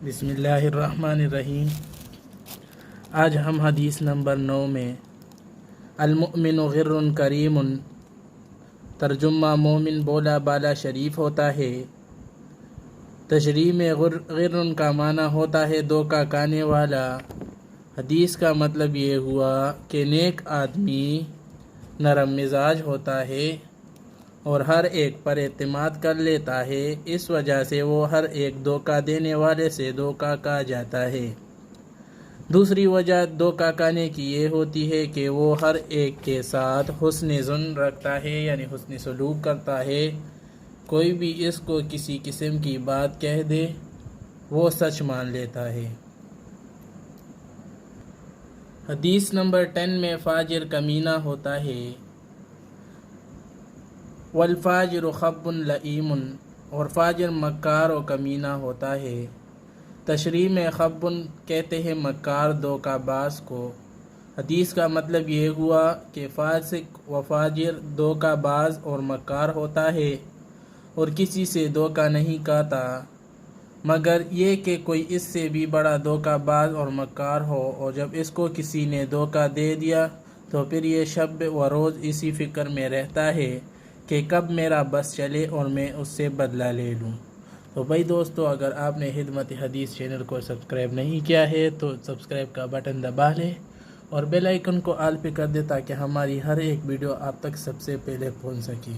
بسم اللہ الرحمن الرحیم۔ آج ہم حدیث نمبر 9 میں المؤمن غر کریم، ترجمہ مومن بولا بالا شریف ہوتا ہے۔ تشریح میں غر کا معنی ہوتا ہے دھوکہ کھانے والا۔ حدیث کا مطلب یہ ہوا کہ نیک آدمی نرم مزاج ہوتا ہے اور ہر ایک پر اعتماد کر لیتا ہے، اس وجہ سے وہ ہر ایک دھوکہ دینے والے سے دھوکہ کھا جاتا ہے۔ دوسری وجہ دھوکہ کھانے کی یہ ہوتی ہے کہ وہ ہر ایک کے ساتھ حسن ظن رکھتا ہے، یعنی حسن سلوک کرتا ہے۔ کوئی بھی اس کو کسی قسم کی بات کہہ دے وہ سچ مان لیتا ہے۔ حدیث نمبر 10 میں فاجر کمینہ ہوتا ہے۔ والفاجر خب لئیم، اور فاجر مکار و کمینہ ہوتا ہے۔ تشریح میں خب کہتے ہیں مکار دھوکہ باز کو۔ حدیث کا مطلب یہ ہوا کہ فاسق و فاجر دھوکہ باز اور مکار ہوتا ہے اور کسی سے دھوکہ نہیں کھاتا، مگر یہ کہ کوئی اس سے بھی بڑا دھوکہ باز اور مکار ہو، اور جب اس کو کسی نے دھوکہ دے دیا تو پھر یہ شب و روز اسی فکر میں رہتا ہے کہ کب میرا بس چلے اور میں اس سے بدلہ لے لوں۔ تو بھائی دوستو، اگر آپ نے خدمت حدیث چینل کو سبسکرائب نہیں کیا ہے تو سبسکرائب کا بٹن دبا لیں اور بیل آئیکن کو آل پہ کر دیں تاکہ ہماری ہر ایک ویڈیو آپ تک سب سے پہلے پہنچ سکے۔